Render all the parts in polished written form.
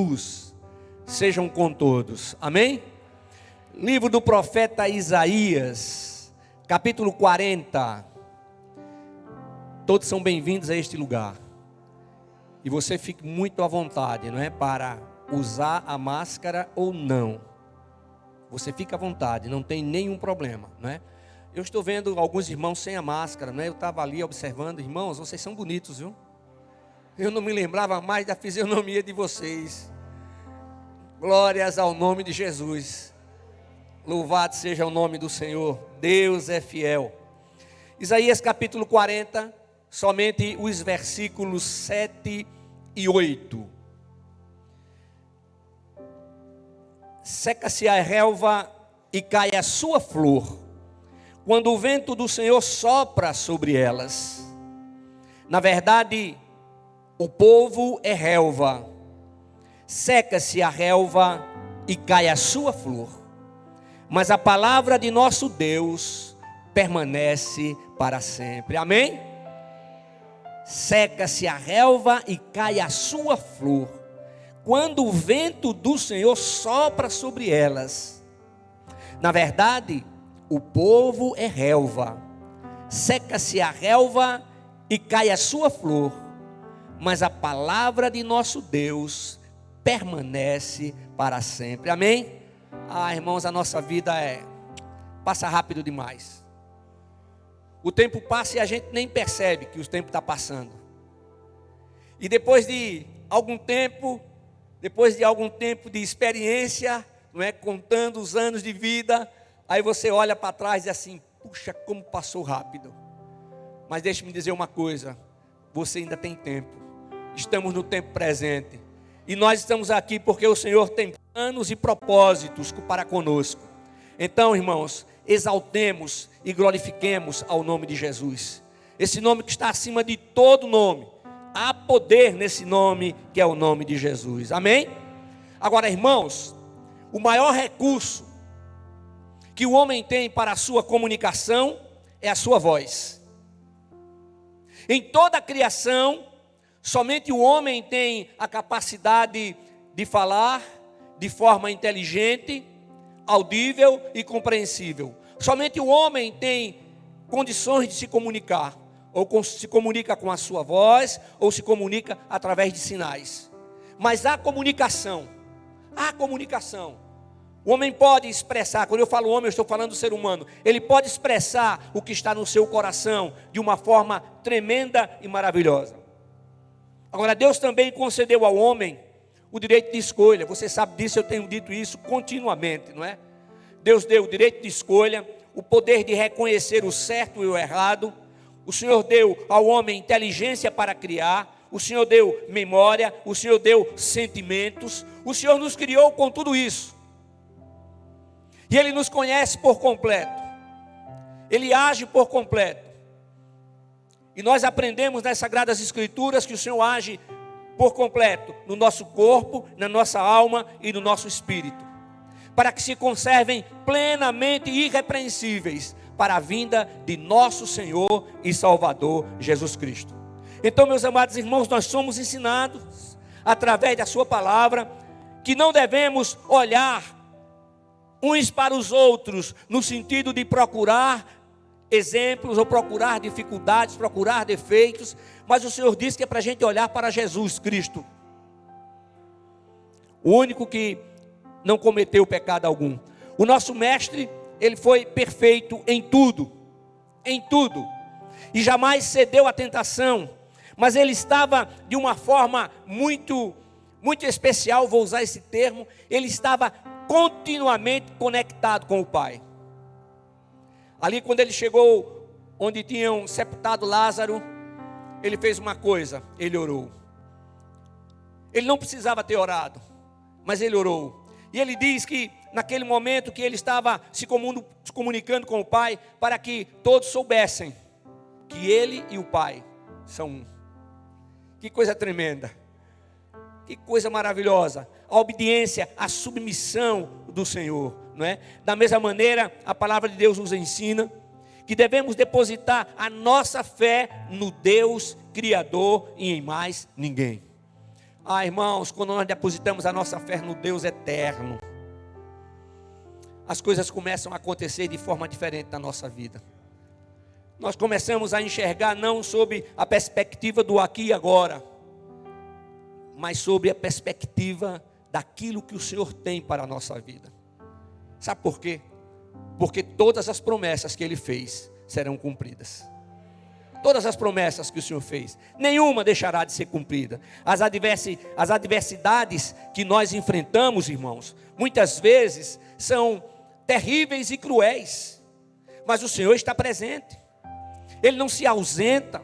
Jesus sejam com todos. Amém? Livro do profeta Isaías, capítulo 40. Todos são bem-vindos a este lugar. E você fique muito à vontade, não é? Para usar a máscara ou não. Você fica à vontade, não tem nenhum problema, não é? Eu estou vendo alguns irmãos sem a máscara, né? Eu estava ali observando, irmãos, vocês são bonitos, viu? Eu não me lembrava mais da fisionomia de vocês. Glórias ao nome de Jesus. Louvado seja o nome do Senhor. Deus é fiel. Isaías capítulo 40, somente os versículos 7 e 8. Seca-se a relva e cai a sua flor, quando o vento do Senhor sopra sobre elas. Na verdade, o povo é relva. Seca-se a relva e cai a sua flor, mas a palavra de nosso Deus permanece para sempre. Amém? Seca-se a relva e cai a sua flor, quando o vento do Senhor sopra sobre elas. Na verdade, o povo é relva. Seca-se a relva e cai a sua flor, mas a palavra de nosso Deus permanece para sempre. Amém? Irmãos, a nossa vida passa rápido demais. O tempo passa e a gente nem percebe que o tempo está passando. E depois de algum tempo de experiência, não é, contando os anos de vida, aí você olha para trás e diz assim: puxa, como passou rápido. Mas deixe-me dizer uma coisa: você ainda tem tempo. Estamos no tempo presente. E nós estamos aqui porque o Senhor tem planos e propósitos para conosco. Então, irmãos, exaltemos e glorifiquemos ao nome de Jesus. Esse nome que está acima de todo nome. Há poder nesse nome que é o nome de Jesus. Amém? Agora, irmãos, o maior recurso que o homem tem para a sua comunicação é a sua voz. Em toda a criação, somente o homem tem a capacidade de falar de forma inteligente, audível e compreensível. Somente o homem tem condições de se comunicar, ou se comunica com a sua voz, ou se comunica através de sinais. Mas há comunicação. O homem pode expressar, quando eu falo homem, eu estou falando do ser humano. Ele pode expressar o que está no seu coração de uma forma tremenda e maravilhosa. Agora, Deus também concedeu ao homem o direito de escolha. Você sabe disso, eu tenho dito isso continuamente, não é? Deus deu o direito de escolha, o poder de reconhecer o certo e o errado. O Senhor deu ao homem inteligência para criar. O Senhor deu memória. O Senhor deu sentimentos. O Senhor nos criou com tudo isso. E Ele nos conhece por completo. Ele age por completo. E nós aprendemos nas Sagradas Escrituras que o Senhor age por completo no nosso corpo, na nossa alma e no nosso espírito, para que se conservem plenamente irrepreensíveis para a vinda de nosso Senhor e Salvador Jesus Cristo. Então, meus amados irmãos, nós somos ensinados através da sua palavra que não devemos olhar uns para os outros no sentido de procurar exemplos ou procurar dificuldades, procurar defeitos, mas o Senhor disse que é para a gente olhar para Jesus Cristo, o único que não cometeu pecado algum. O nosso mestre, ele foi perfeito em tudo, e jamais cedeu à tentação, mas ele estava de uma forma muito especial, vou usar esse termo, ele estava continuamente conectado com o Pai. Ali quando ele chegou onde tinham sepultado Lázaro, ele fez uma coisa, ele orou. Ele não precisava ter orado, mas ele orou. E ele diz que naquele momento que ele estava se comunicando com o Pai, para que todos soubessem que ele e o Pai são um. Que coisa tremenda, que coisa maravilhosa, a obediência, a submissão do Senhor, não é? Da mesma maneira, a palavra de Deus nos ensina que devemos depositar a nossa fé no Deus Criador e em mais ninguém. Ah, irmãos, quando nós depositamos a nossa fé no Deus eterno, as coisas começam a acontecer de forma diferente na nossa vida. Nós começamos a enxergar não sob a perspectiva do aqui e agora, mas sobre a perspectiva daquilo que o Senhor tem para a nossa vida. Sabe por quê? Porque todas as promessas que Ele fez serão cumpridas. Todas as promessas que o Senhor fez, nenhuma deixará de ser cumprida. As adversidades que nós enfrentamos, irmãos, muitas vezes são terríveis e cruéis, mas o Senhor está presente. Ele não se ausenta,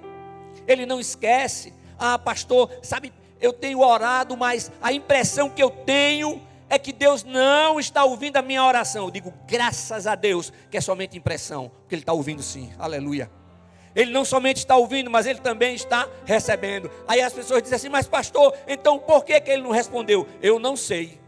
Ele não esquece. Ah, pastor, sabe, eu tenho orado, mas a impressão que eu tenho é que Deus não está ouvindo a minha oração. Eu digo, graças a Deus, que é somente impressão, porque Ele está ouvindo sim, aleluia. Ele não somente está ouvindo, mas Ele também está recebendo. Aí as pessoas dizem assim, mas pastor, então por que Ele não respondeu? Eu não sei,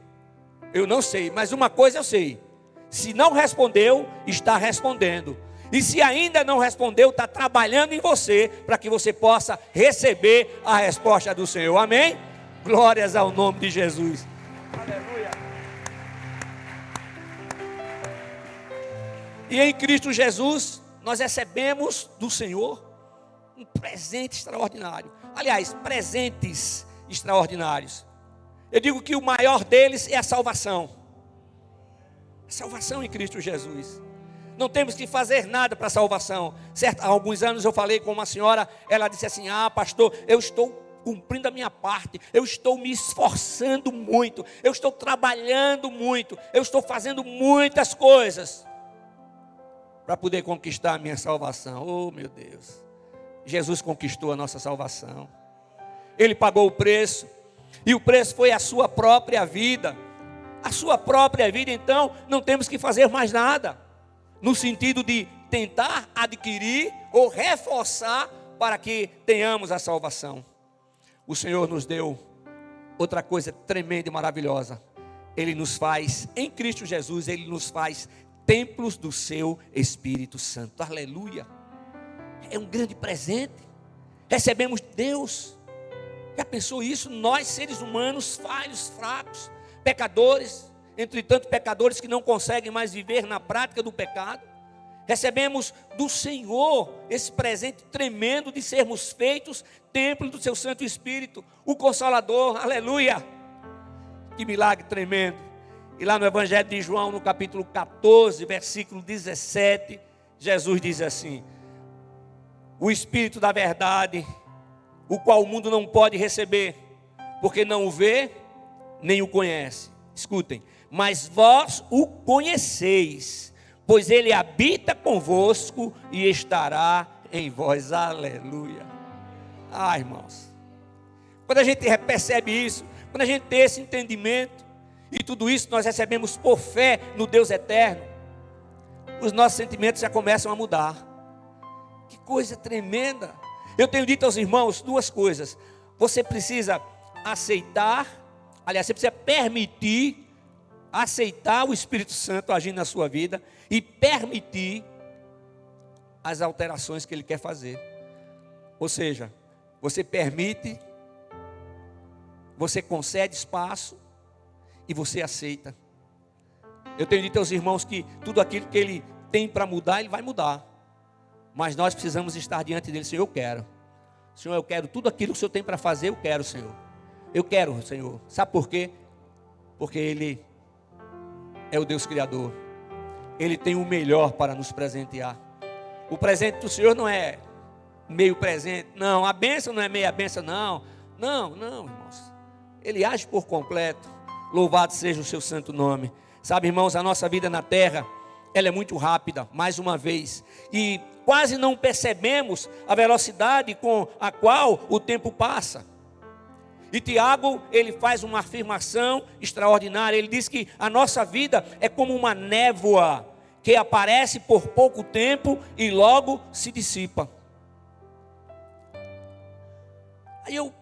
mas uma coisa eu sei, se não respondeu, está respondendo. E se ainda não respondeu, está trabalhando em você, para que você possa receber a resposta do Senhor, amém? Glórias ao nome de Jesus, aleluia. E em Cristo Jesus, nós recebemos do Senhor um presente extraordinário. Aliás, presentes extraordinários. Eu digo que o maior deles é a salvação. A salvação em Cristo Jesus. Não temos que fazer nada para a salvação. Certo? Há alguns anos eu falei com uma senhora, ela disse assim, pastor, eu estou cumprindo a minha parte, eu estou me esforçando muito, eu estou trabalhando muito, eu estou fazendo muitas coisas para poder conquistar a minha salvação. Oh meu Deus, Jesus conquistou a nossa salvação. Ele pagou o preço, e o preço foi a sua própria vida. A sua própria vida, então não temos que fazer mais nada, no sentido de tentar adquirir ou reforçar para que tenhamos a salvação. O Senhor nos deu outra coisa tremenda e maravilhosa. Ele nos faz, em Cristo Jesus, Ele nos faz templos do seu Espírito Santo, aleluia. É um grande presente, recebemos de Deus. Já pensou isso? Nós seres humanos, falhos, fracos, pecadores, entretanto pecadores que não conseguem mais viver na prática do pecado, recebemos do Senhor esse presente tremendo de sermos feitos templo do seu Santo Espírito, o Consolador, aleluia. Que milagre tremendo. E lá no Evangelho de João, no capítulo 14, versículo 17, Jesus diz assim: o Espírito da verdade, o qual o mundo não pode receber, porque não o vê, nem o conhece. Escutem, mas vós o conheceis, pois ele habita convosco e estará em vós, aleluia. Irmãos, quando a gente percebe isso, quando a gente tem esse entendimento, e tudo isso nós recebemos por fé no Deus eterno, os nossos sentimentos já começam a mudar. Que coisa tremenda. Eu tenho dito aos irmãos duas coisas: você precisa aceitar, aliás, você precisa permitir, aceitar o Espírito Santo agindo na sua vida e permitir as alterações que Ele quer fazer. Ou seja, você permite, você concede espaço e você aceita. Eu tenho dito aos irmãos que tudo aquilo que Ele tem para mudar, Ele vai mudar. Mas nós precisamos estar diante dEle. Senhor, eu quero. Senhor, eu quero tudo aquilo que o Senhor tem para fazer, eu quero, Senhor. Eu quero, Senhor. Sabe por quê? Porque Ele é o Deus Criador. Ele tem o melhor para nos presentear. O presente do Senhor não é meio presente, não. A bênção não é meia bênção, não. Não, irmãos. Ele age por completo. Louvado seja o seu santo nome. Sabe, irmãos, a nossa vida na terra, ela é muito rápida, mais uma vez. E quase não percebemos a velocidade com a qual o tempo passa. E Tiago, ele faz uma afirmação extraordinária. Ele diz que a nossa vida é como uma névoa que aparece por pouco tempo e logo se dissipa. Aí eu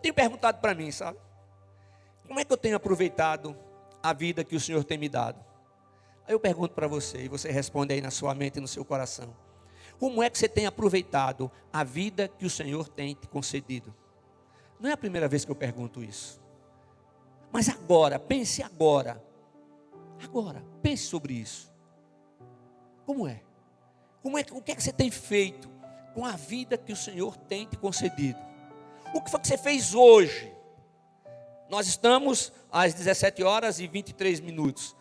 tenho perguntado para mim, sabe? Como é que eu tenho aproveitado a vida que o Senhor tem me dado? Aí eu pergunto para você, e você responde aí na sua mente e no seu coração. Como é que você tem aproveitado a vida que o Senhor tem te concedido? Não é a primeira vez que eu pergunto isso. Mas agora, pense agora. Agora, pense sobre isso. Como é? O que é que você tem feito com a vida que o Senhor tem te concedido? O que foi que você fez hoje? Nós estamos às 17 horas e 23 minutos.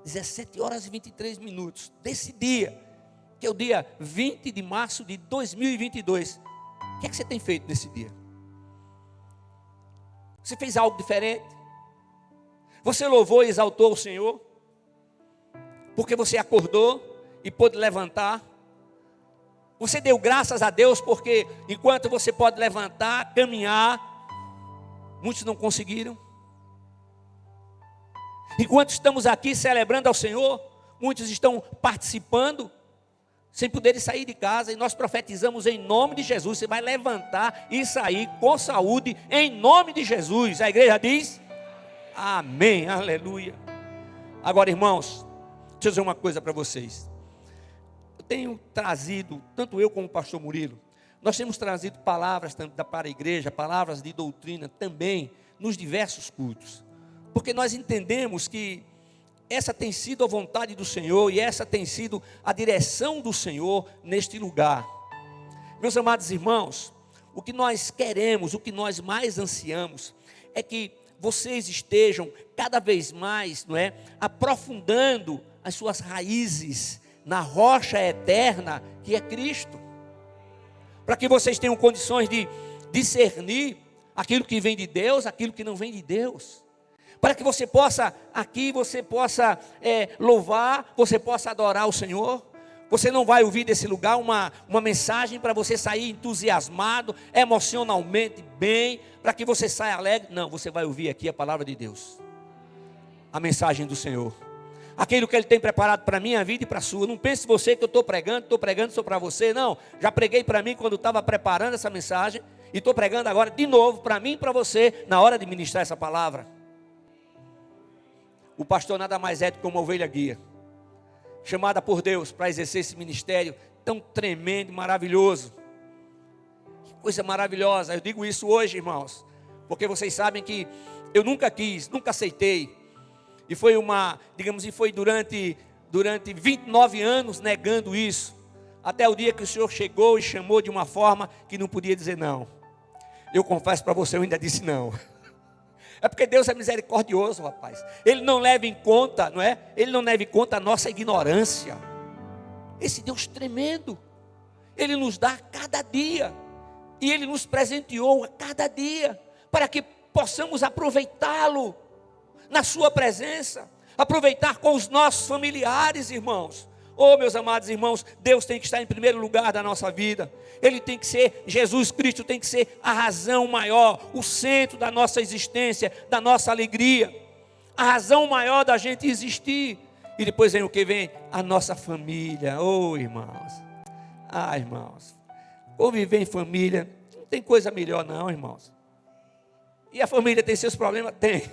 17 horas e 23 minutos desse dia, que é o dia 20 de março de 2022. O que é que você tem feito nesse dia? Você fez algo diferente? Você louvou e exaltou o Senhor? Porque você acordou e pôde levantar? Você deu graças a Deus porque enquanto você pode levantar, caminhar, muitos não conseguiram? Enquanto estamos aqui celebrando ao Senhor, muitos estão participando, sem poderem sair de casa, e nós profetizamos em nome de Jesus, você vai levantar e sair com saúde, em nome de Jesus. A igreja diz, amém, aleluia. Agora, irmãos, deixa eu dizer uma coisa para vocês. Eu tenho trazido, tanto eu como o pastor Murilo, nós temos trazido palavras para a igreja, palavras de doutrina também, nos diversos cultos. Porque nós entendemos que essa tem sido a vontade do Senhor e essa tem sido a direção do Senhor neste lugar. Meus amados irmãos, o que nós queremos, o que nós mais ansiamos é que vocês estejam cada vez mais, não é, aprofundando as suas raízes na rocha eterna que é Cristo. Para que vocês tenham condições de discernir aquilo que vem de Deus, aquilo que não vem de Deus. Para que você possa, aqui você possa louvar, você possa adorar o Senhor. Você não vai ouvir desse lugar uma mensagem para você sair entusiasmado, emocionalmente bem, para que você saia alegre. Não, você vai ouvir aqui a palavra de Deus. A mensagem do Senhor. Aquilo que Ele tem preparado para a minha vida e para a sua. Não pense você que eu estou pregando só para você. Não, já preguei para mim quando estava preparando essa mensagem. E estou pregando agora de novo para mim e para você, na hora de ministrar essa palavra. O pastor nada mais é do que uma ovelha guia, chamada por Deus para exercer esse ministério tão tremendo e maravilhoso. Que coisa maravilhosa. Eu digo isso hoje, irmãos, porque vocês sabem que eu nunca quis, nunca aceitei. E foi foi durante 29 anos negando isso, até o dia que o Senhor chegou e chamou de uma forma que não podia dizer não. Eu confesso para você, eu ainda disse não. É porque Deus é misericordioso, rapaz. Ele não leva em conta, não é? Ele não leva em conta a nossa ignorância. Esse Deus tremendo, Ele nos dá a cada dia. E Ele nos presenteou a cada dia, para que possamos aproveitá-lo na sua presença. Aproveitar com os nossos familiares, irmãos. Oh, meus amados irmãos, Deus tem que estar em primeiro lugar da nossa vida. Ele tem que ser, Jesus Cristo tem que ser a razão maior, o centro da nossa existência, da nossa alegria. A razão maior da gente existir. E depois vem o que vem? A nossa família. Oh, irmãos. Ah, irmãos. Conviver em família, não tem coisa melhor não, irmãos. E a família tem seus problemas? Tem.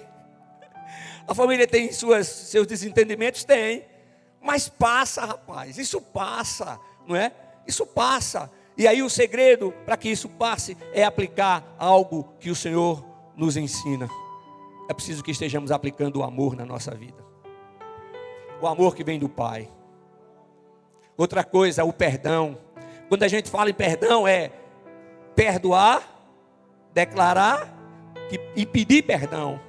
A família tem seus desentendimentos? Tem. Mas passa, rapaz, isso passa, não é? Isso passa. E aí o segredo para que isso passe é aplicar algo que o Senhor nos ensina. É preciso que estejamos aplicando o amor na nossa vida. O amor que vem do Pai. Outra coisa, o perdão. Quando a gente fala em perdão é perdoar, declarar e pedir perdão.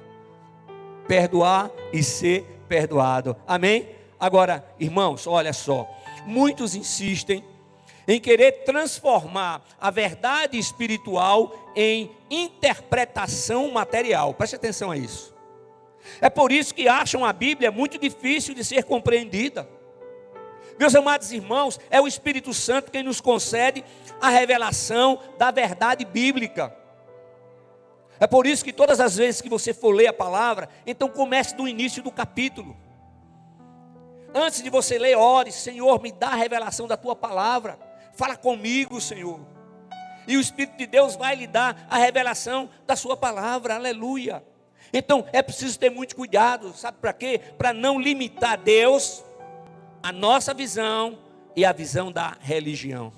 Perdoar e ser perdoado. Amém? Agora, irmãos, olha só, muitos insistem em querer transformar a verdade espiritual em interpretação material. Preste atenção a isso. É por isso que acham a Bíblia muito difícil de ser compreendida. Meus amados irmãos, é o Espírito Santo quem nos concede a revelação da verdade bíblica. É por isso que todas as vezes que você for ler a palavra, então comece do início do capítulo. Antes de você ler, ore: Senhor, me dá a revelação da tua palavra. Fala comigo, Senhor. E o Espírito de Deus vai lhe dar a revelação da sua palavra. Aleluia. Então é preciso ter muito cuidado. Sabe para quê? Para não limitar Deus, a nossa visão e a visão da religião.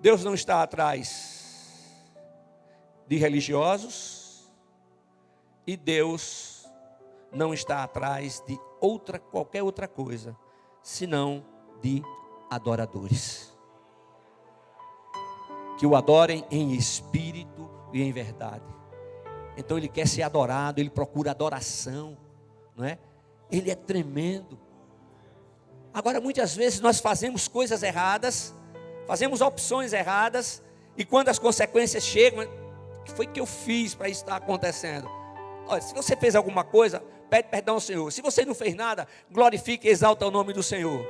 Deus não está atrás de religiosos e Deus não está atrás de qualquer outra coisa, senão de adoradores. Que o adorem em espírito e em verdade. Então ele quer ser adorado, ele procura adoração, não é? Ele é tremendo. Agora muitas vezes nós fazemos coisas erradas, fazemos opções erradas, e quando as consequências chegam, o que foi que eu fiz para isso estar acontecendo? Olha, se você fez alguma coisa, pede perdão ao Senhor. Se você não fez nada, glorifique e exalta o nome do Senhor.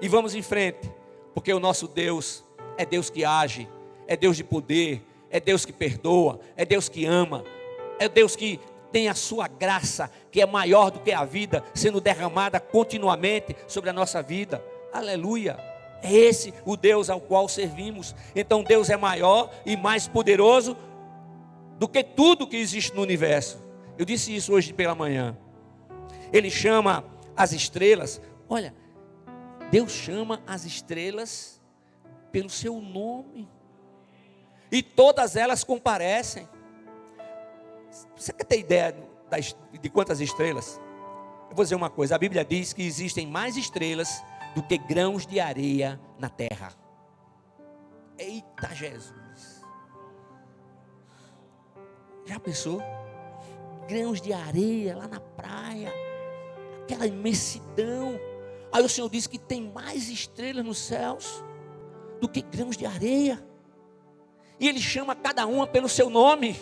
E vamos em frente, porque o nosso Deus é Deus que age, é Deus de poder, é Deus que perdoa, é Deus que ama, é Deus que tem a sua graça, que é maior do que a vida, sendo derramada continuamente sobre a nossa vida. Aleluia! É esse o Deus ao qual servimos. Então Deus é maior e mais poderoso do que tudo que existe no universo. Eu disse isso hoje pela manhã. Ele chama as estrelas. Olha, Deus chama as estrelas pelo seu nome. E todas elas comparecem. Você quer ter ideia de quantas estrelas? Eu vou dizer uma coisa. A Bíblia diz que existem mais estrelas do que grãos de areia na terra. Eita Jesus! Já pensou? Grãos de areia lá na praia, aquela imensidão. Aí o Senhor diz que tem mais estrelas nos céus do que grãos de areia. E Ele chama cada uma pelo seu nome.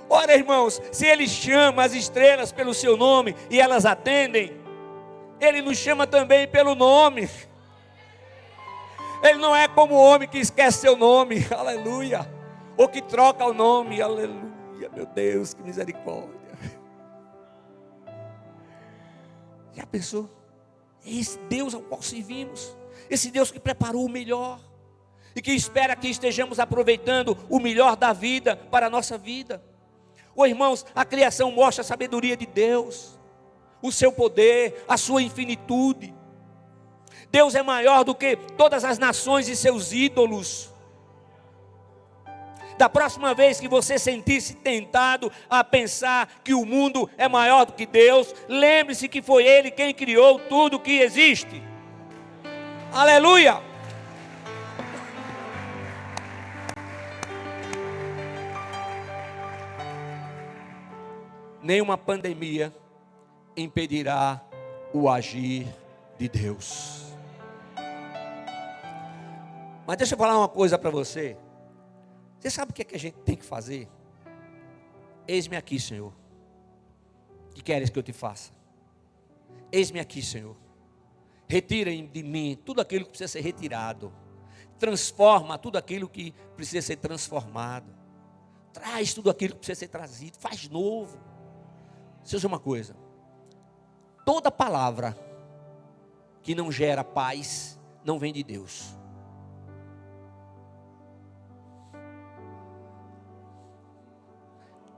Ora, irmãos, se Ele chama as estrelas pelo seu nome e elas atendem, Ele nos chama também pelo nome. Ele não é como o homem que esquece seu nome, aleluia, ou que troca o nome, aleluia. Meu Deus, que misericórdia. Já pensou? Esse Deus ao qual servimos, esse Deus que preparou o melhor e que espera que estejamos aproveitando o melhor da vida para a nossa vida. Ô irmãos, a criação mostra a sabedoria de Deus, o seu poder, a sua infinitude. Deus é maior do que todas as nações e seus ídolos. Da próxima vez que você sentir-se tentado a pensar que o mundo é maior do que Deus, lembre-se que foi Ele quem criou tudo que existe. Aleluia! Nenhuma pandemia impedirá o agir de Deus. Mas deixa eu falar uma coisa para você. Você sabe o que é que a gente tem que fazer? Eis-me aqui, Senhor. O que queres que eu te faça? Eis-me aqui, Senhor. Retira de mim tudo aquilo que precisa ser retirado. Transforma tudo aquilo que precisa ser transformado. Traz tudo aquilo que precisa ser trazido. Faz novo. Seja uma coisa. Toda palavra que não gera paz não vem de Deus.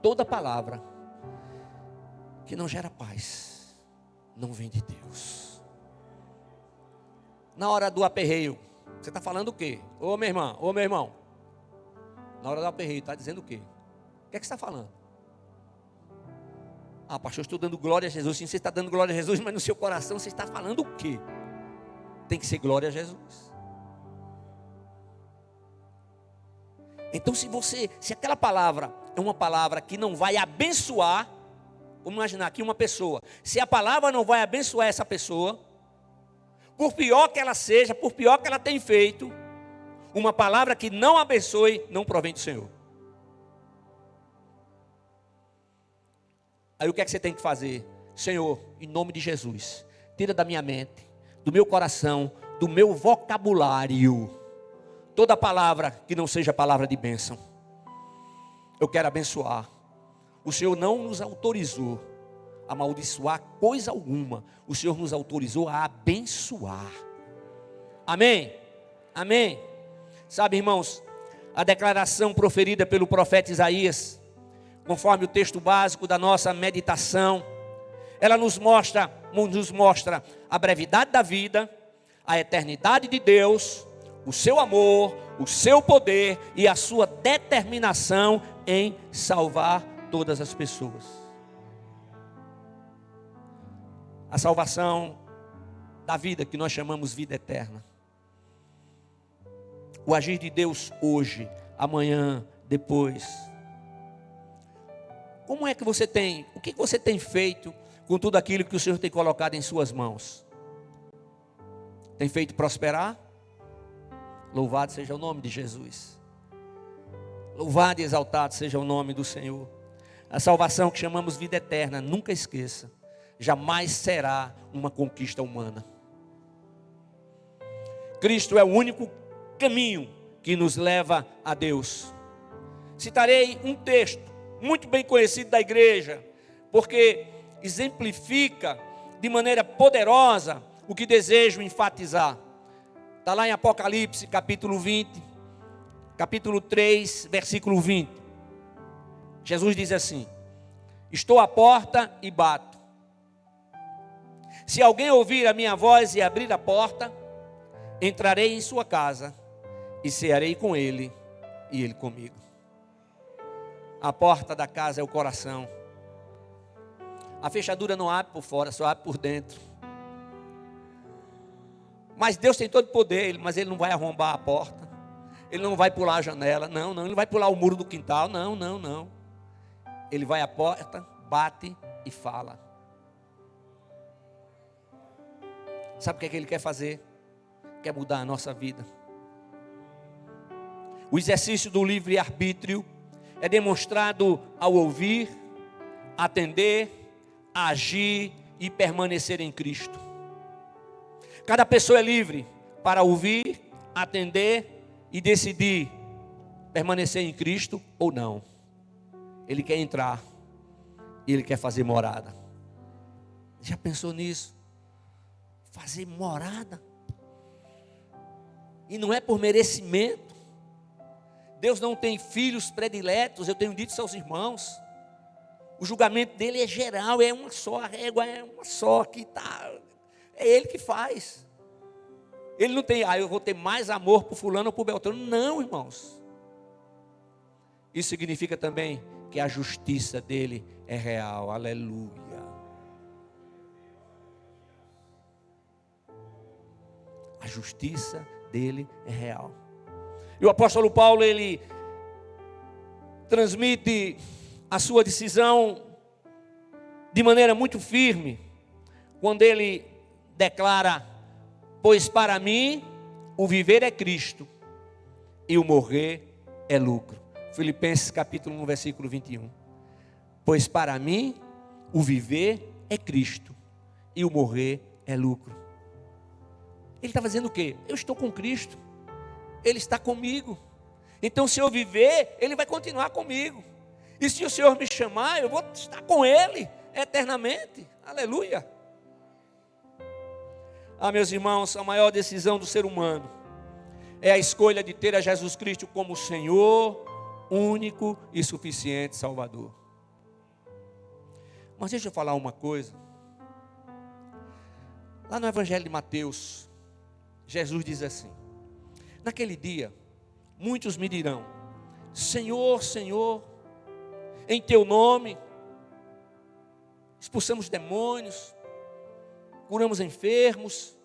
Toda palavra que não gera paz não vem de Deus. Na hora do aperreio, você está falando o quê? Ô meu irmão, na hora do aperreio, está dizendo o quê? O que é que você está falando? Ah, pastor, estou dando glória a Jesus. Sim, você está dando glória a Jesus, mas no seu coração você está falando o quê? Tem que ser glória a Jesus. Então se aquela palavra é uma palavra que não vai abençoar, vamos imaginar aqui uma pessoa, se a palavra não vai abençoar essa pessoa, por pior que ela seja, por pior que ela tenha feito, uma palavra que não abençoe, não provém do Senhor. Aí o que é que você tem que fazer? Senhor, em nome de Jesus, tira da minha mente, do meu coração, do meu vocabulário, toda palavra que não seja palavra de bênção. Eu quero abençoar. O Senhor não nos autorizou a amaldiçoar coisa alguma. O Senhor nos autorizou a abençoar. Amém? Amém? Sabe, irmãos, a declaração proferida pelo profeta Isaías, conforme o texto básico da nossa meditação, ela nos mostra a brevidade da vida, a eternidade de Deus, o seu amor, o seu poder e a sua determinação em salvar todas as pessoas. A salvação da vida que nós chamamos vida eterna. O agir de Deus hoje, amanhã, depois. Como é que você tem, o que você tem feito com tudo aquilo que o Senhor tem colocado em suas mãos? Tem feito prosperar? Louvado seja o nome de Jesus. Louvado e exaltado seja o nome do Senhor. A salvação que chamamos vida eterna, nunca esqueça, jamais será uma conquista humana. Cristo é o único caminho que nos leva a Deus. Citarei um texto muito bem conhecido da igreja, porque exemplifica de maneira poderosa o que desejo enfatizar. Está lá em Apocalipse, capítulo 20, capítulo 3, versículo 20. Jesus diz assim: estou à porta e bato. Se alguém ouvir a minha voz e abrir a porta, entrarei em sua casa e cearei com ele e ele comigo. A porta da casa é o coração. A fechadura não abre por fora, só abre por dentro. Mas Deus tem todo o poder, mas Ele não vai arrombar a porta. Ele não vai pular a janela, não. Ele não vai pular o muro do quintal, não. Ele vai à porta, bate e fala. Sabe o que é que Ele quer fazer? Quer mudar a nossa vida. O exercício do livre-arbítrio é demonstrado ao ouvir, atender, agir e permanecer em Cristo. Cada pessoa é livre para ouvir, atender e decidir permanecer em Cristo ou não. Ele quer entrar e Ele quer fazer morada. Já pensou nisso? Fazer morada? E não é por merecimento. Deus não tem filhos prediletos, eu tenho dito isso aos irmãos. O julgamento dele é geral, é uma só, a régua é uma só, que está. É Ele que faz. Ele não tem, eu vou ter mais amor por fulano ou por Beltrano. Não, irmãos. Isso significa também que a justiça dele é real. Aleluia. A justiça dele é real. E o apóstolo Paulo, ele transmite a sua decisão de maneira muito firme, quando ele declara: pois para mim o viver é Cristo e o morrer é lucro. Filipenses capítulo 1, versículo 21. Pois para mim o viver é Cristo e o morrer é lucro. Ele está fazendo o quê? Eu estou com Cristo, Ele está comigo. Então se eu viver, Ele vai continuar comigo. E se o Senhor me chamar, eu vou estar com Ele eternamente. Aleluia. Meus irmãos, a maior decisão do ser humano é a escolha de ter a Jesus Cristo como Senhor, único e suficiente Salvador. Mas deixa eu falar uma coisa. Lá no Evangelho de Mateus, Jesus diz assim: naquele dia, muitos me dirão: Senhor, Senhor, em teu nome expulsamos demônios, curamos enfermos,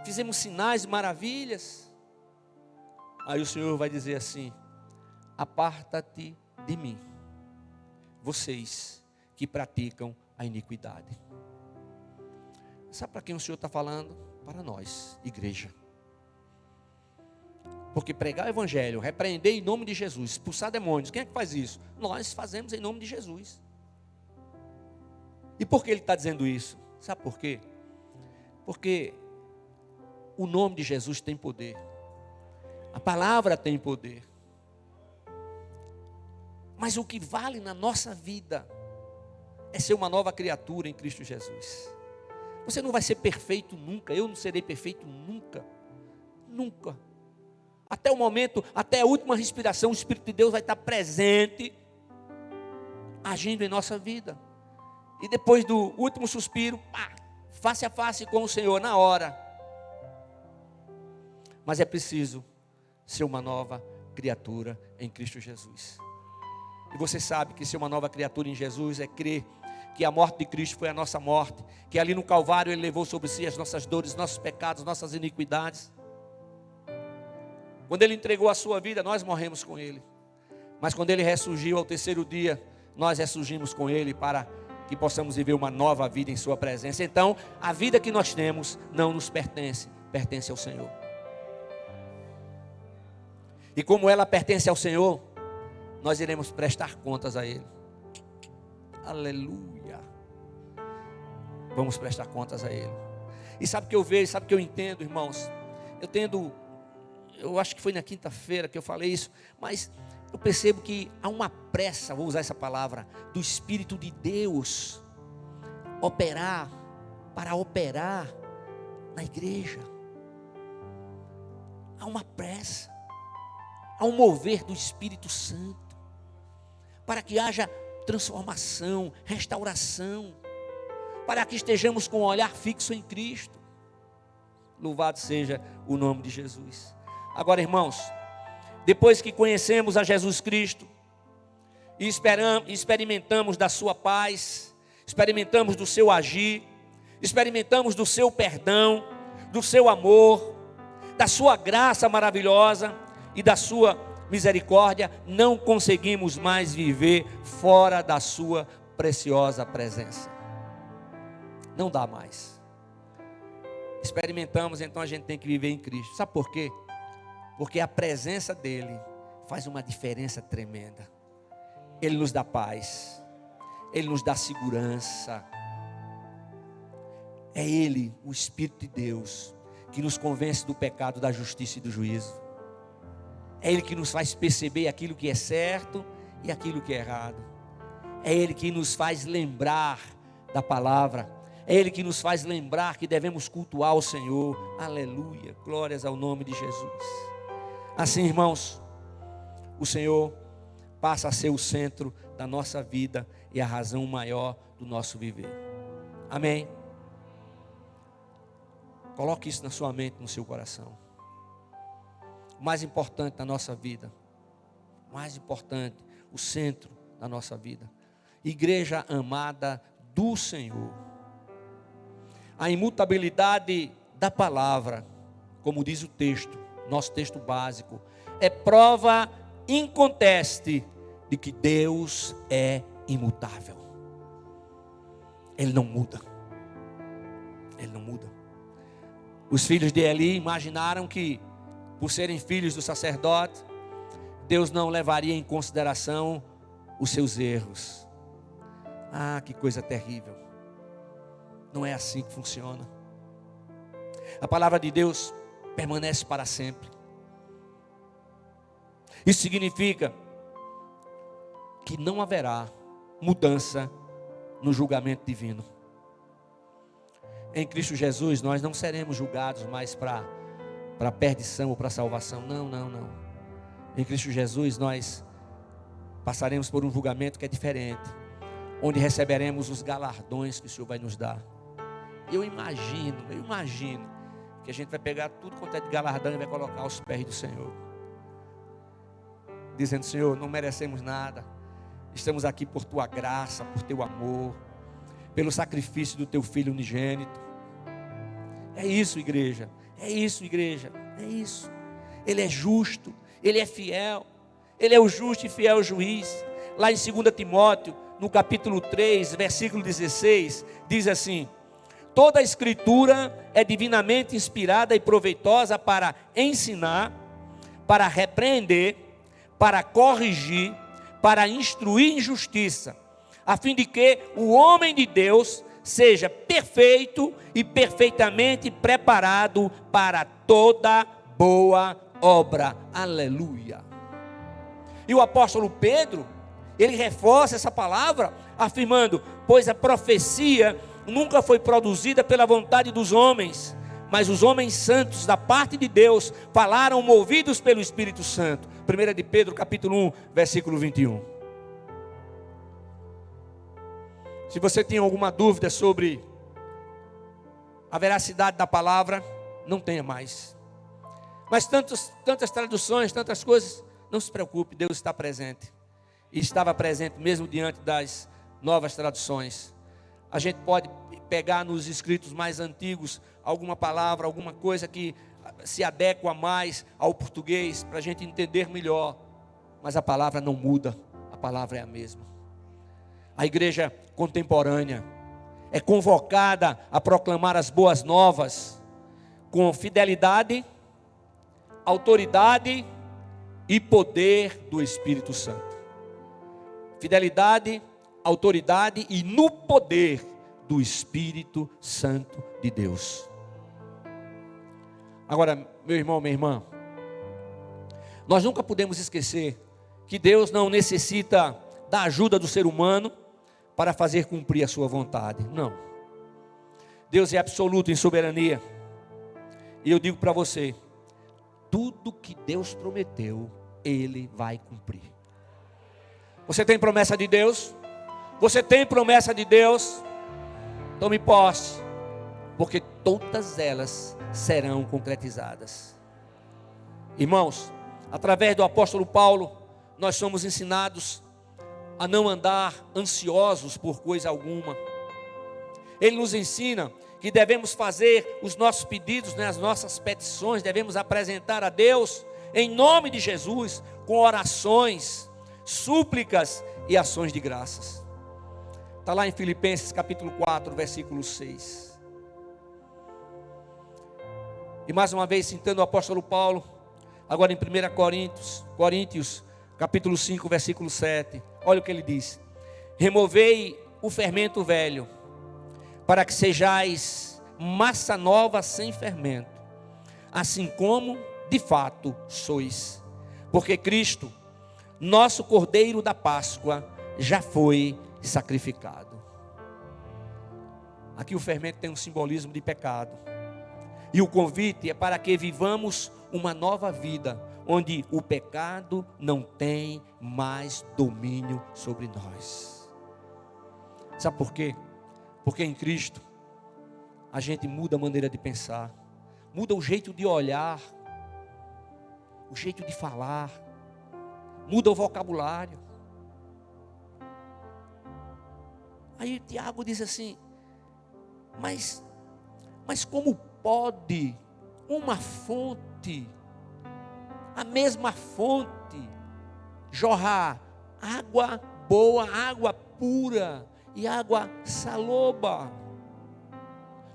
fizemos sinais e maravilhas. Aí o Senhor vai dizer assim: aparta-te de mim, vocês que praticam a iniquidade. Sabe para quem o Senhor está falando? Para nós, igreja. Porque pregar o evangelho, repreender em nome de Jesus, expulsar demônios, quem é que faz isso? Nós fazemos em nome de Jesus. E por que ele está dizendo isso? Sabe por quê? Porque o nome de Jesus tem poder. A palavra tem poder. Mas o que vale na nossa vida é ser uma nova criatura em Cristo Jesus. Você não vai ser perfeito nunca, eu não serei perfeito nunca. Nunca. Até o momento, até a última respiração, o Espírito de Deus vai estar presente, agindo em nossa vida. E depois do último suspiro, face a face com o Senhor, na hora. mas é preciso ser uma nova criatura em Cristo Jesus. E você sabe que ser uma nova criatura em Jesus é crer que a morte de Cristo foi a nossa morte, que ali no Calvário Ele levou sobre si as nossas dores, nossos pecados, nossas iniquidades. Quando Ele entregou a sua vida, nós morremos com Ele. Mas quando Ele ressurgiu ao terceiro dia, nós ressurgimos com Ele para que possamos viver uma nova vida em sua presença. Então, a vida que nós temos não nos pertence, pertence ao Senhor. E como ela pertence ao Senhor, nós iremos prestar contas a Ele. Aleluia. Vamos prestar contas a Ele. E sabe o que eu vejo, sabe o que eu entendo, irmãos? Eu acho que foi na quinta-feira que eu falei isso, mas eu percebo que há uma pressa, vou usar essa palavra, do Espírito de Deus para operar na igreja. Há uma pressa, há um mover do Espírito Santo, para que haja transformação, restauração, para que estejamos com o olhar fixo em Cristo. Louvado seja o nome de Jesus. Agora, irmãos, depois que conhecemos a Jesus Cristo e experimentamos da sua paz, experimentamos do seu agir, experimentamos do seu perdão, do seu amor, da sua graça maravilhosa e da sua misericórdia, não conseguimos mais viver fora da sua preciosa presença. Não dá mais. Experimentamos, então a gente tem que viver em Cristo. Sabe por quê? Porque a presença dele faz uma diferença tremenda. Ele nos dá paz, Ele nos dá segurança. É Ele, o Espírito de Deus, que nos convence do pecado, da justiça e do juízo. É Ele que nos faz perceber aquilo que é certo e aquilo que é errado. É Ele que nos faz lembrar da palavra. É Ele que nos faz lembrar que devemos cultuar o Senhor. Aleluia, glórias ao nome de Jesus. Assim, irmãos, o Senhor passa a ser o centro da nossa vida e a razão maior do nosso viver. Amém? Coloque isso na sua mente, no seu coração. O mais importante da nossa vida, o mais importante, o centro da nossa vida. Igreja amada do Senhor. A imutabilidade da palavra, como diz o texto, nosso texto básico, é prova inconteste de que Deus é imutável. Ele não muda. Ele não muda. Os filhos de Eli imaginaram que, por serem filhos do sacerdote, Deus não levaria em consideração os seus erros. Ah, que coisa terrível. Não é assim que funciona. A palavra de Deus permanece para sempre. Isso significa que não haverá mudança no julgamento divino. Em Cristo Jesus nós não seremos julgados mais para perdição ou para salvação. Não. Em Cristo Jesus nós passaremos por um julgamento que é diferente, onde receberemos os galardões que o Senhor vai nos dar. Eu imagino que a gente vai pegar tudo quanto é de galardão e vai colocar aos pés do Senhor, dizendo: Senhor, não merecemos nada, estamos aqui por tua graça, por teu amor, pelo sacrifício do teu Filho unigênito. É isso, igreja. É isso. Ele é justo, Ele é fiel, Ele é o justo e fiel juiz. Lá em 2 Timóteo, no capítulo 3, versículo 16, diz assim: toda a escritura é divinamente inspirada e proveitosa para ensinar, para repreender, para corrigir, para instruir em justiça, a fim de que o homem de Deus seja perfeito e perfeitamente preparado para toda boa obra. Aleluia. E o apóstolo Pedro, ele reforça essa palavra, afirmando: pois a profecia nunca foi produzida pela vontade dos homens, mas os homens santos da parte de Deus falaram movidos pelo Espírito Santo. 1 de Pedro capítulo 1, versículo 21. Se você tem alguma dúvida sobre a veracidade da palavra, não tenha mais. Mas tantas traduções, tantas coisas, não se preocupe, Deus está presente. E estava presente mesmo diante das novas traduções. A gente pode pegar nos escritos mais antigos alguma palavra, alguma coisa que se adequa mais ao português, para a gente entender melhor. Mas a palavra não muda, a palavra é a mesma. A igreja contemporânea é convocada a proclamar as boas novas com fidelidade, autoridade e poder do Espírito Santo. Fidelidade, autoridade e no poder do Espírito Santo de Deus. Agora, meu irmão, minha irmã, nós nunca podemos esquecer que Deus não necessita da ajuda do ser humano para fazer cumprir a sua vontade. Não. Deus é absoluto em soberania. E eu digo para você, tudo que Deus prometeu, Ele vai cumprir. Você tem promessa de Deus? Você tem promessa de Deus? Tome posse, porque todas elas serão concretizadas. Irmãos, através do apóstolo Paulo, nós somos ensinados a não andar ansiosos por coisa alguma. Ele nos ensina que devemos fazer os nossos pedidos, as nossas petições, devemos apresentar a Deus em nome de Jesus, com orações, súplicas e ações de graças. Está lá em Filipenses capítulo 4, versículo 6. E mais uma vez citando o apóstolo Paulo, agora em 1 Coríntios, capítulo 5, versículo 7. Olha o que ele diz: removei o fermento velho, para que sejais massa nova sem fermento, assim como de fato sois. Porque Cristo, nosso Cordeiro da Páscoa, já foi sacrificado. Aqui o fermento tem um simbolismo de pecado. E o convite é para que vivamos uma nova vida, onde o pecado não tem mais domínio sobre nós. Sabe por quê? Porque em Cristo a gente muda a maneira de pensar, muda o jeito de olhar, o jeito de falar, muda o vocabulário. Aí Tiago diz assim: mas como pode uma fonte, a mesma fonte, jorrar água boa, água pura e água saloba?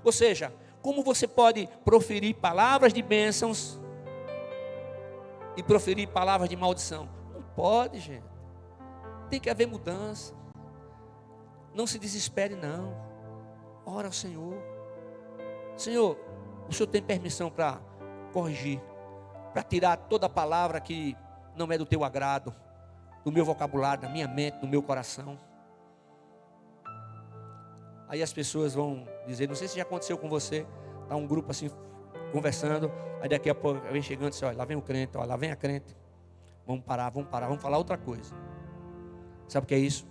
Ou seja, como você pode proferir palavras de bênçãos e proferir palavras de maldição? Não pode, gente. Tem que haver mudança. Não se desespere, não. Ora ao Senhor. Senhor, o Senhor tem permissão para corrigir, para tirar toda palavra que não é do teu agrado, do meu vocabulário, da minha mente, do meu coração. Aí as pessoas vão dizer, não sei se já aconteceu com você, está um grupo assim conversando, aí daqui a pouco vem chegando e diz: olha, lá vem o crente, olha, lá vem a crente. Vamos parar, vamos falar outra coisa. Sabe o que é isso?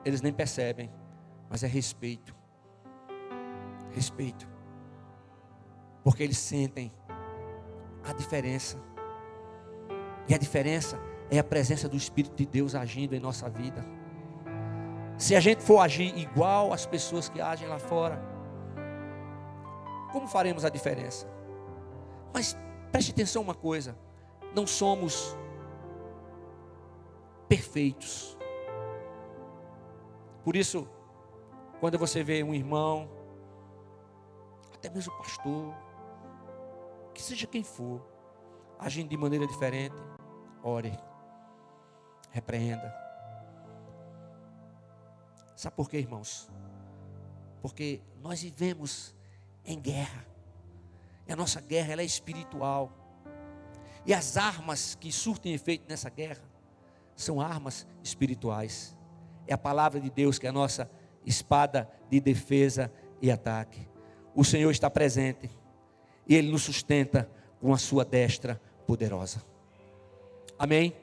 Eles nem percebem, mas é respeito. Respeito. Porque eles sentem a diferença. E a diferença é a presença do Espírito de Deus agindo em nossa vida. Se a gente for agir igual às pessoas que agem lá fora, como faremos a diferença? Mas preste atenção uma coisa: não somos perfeitos. Por isso, quando você vê um irmão, até mesmo o pastor, que seja quem for, agindo de maneira diferente, ore, repreenda. Sabe por quê, irmãos? Porque nós vivemos em guerra. E a nossa guerra, ela é espiritual. E as armas que surtem efeito nessa guerra são armas espirituais. É a palavra de Deus que é a nossa espada de defesa e ataque. O Senhor está presente e Ele nos sustenta com a sua destra poderosa. Amém?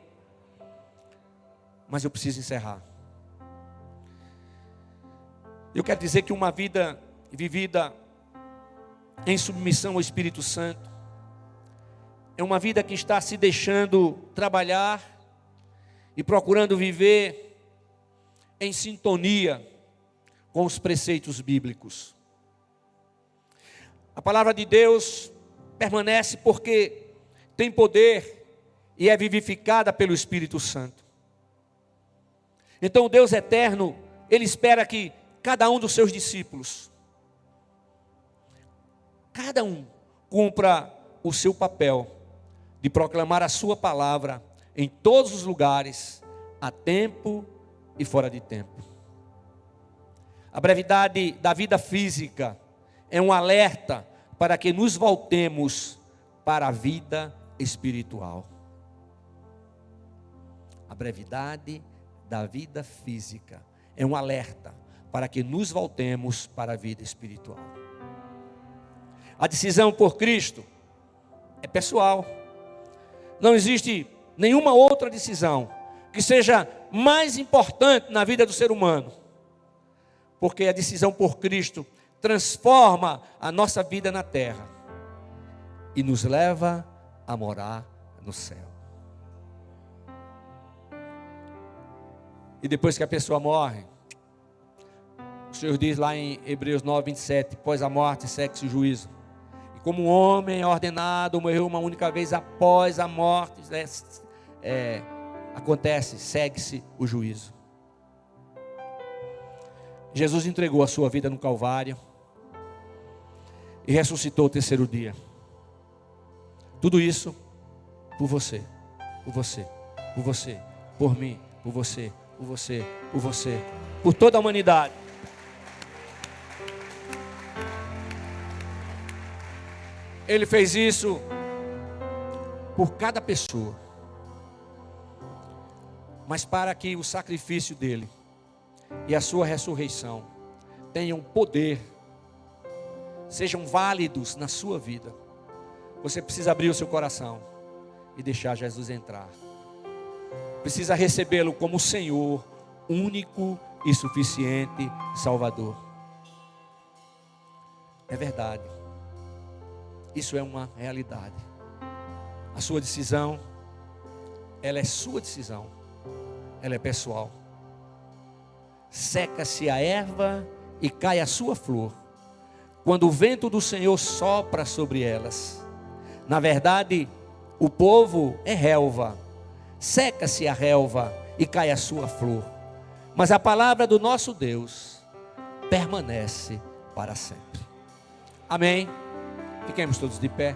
Mas eu preciso encerrar. Eu quero dizer que uma vida vivida em submissão ao Espírito Santo é uma vida que está se deixando trabalhar e procurando viver em sintonia com os preceitos bíblicos. A palavra de Deus permanece porque tem poder e é vivificada pelo Espírito Santo. Então o Deus eterno, Ele espera que cada um dos seus discípulos, cada um cumpra o seu papel de proclamar a sua palavra em todos os lugares, a tempo e fora de tempo. A brevidade da vida física é um alerta para que nos voltemos para a vida espiritual. A brevidade da vida física é um alerta para que nos voltemos para a vida espiritual. A decisão por Cristo é pessoal. Não existe nenhuma outra decisão que seja mais importante na vida do ser humano, porque a decisão por Cristo transforma a nossa vida na terra e nos leva a morar no céu. E depois que a pessoa morre, o Senhor diz lá em Hebreus 9, 27, após a morte segue-se o juízo. E como um homem é ordenado morreu uma única vez após a morte, acontece, segue-se o juízo. Jesus entregou a sua vida no Calvário e ressuscitou o terceiro dia. Tudo isso por você, por você, por você, por mim, por você, por você, por você, por toda a humanidade. Ele fez isso por cada pessoa, mas para que o sacrifício dele e a sua ressurreição tenham poder, sejam válidos na sua vida, você precisa abrir o seu coração e deixar Jesus entrar. Precisa recebê-lo como Senhor, único e suficiente Salvador. É verdade. Isso é uma realidade. A sua decisão, ela é sua decisão. Ela é pessoal. Seca-se a erva e cai a sua flor, quando o vento do Senhor sopra sobre elas. Na verdade, o povo é relva. Seca-se a relva e cai a sua flor, mas a palavra do nosso Deus permanece para sempre. Amém? Fiquemos todos de pé.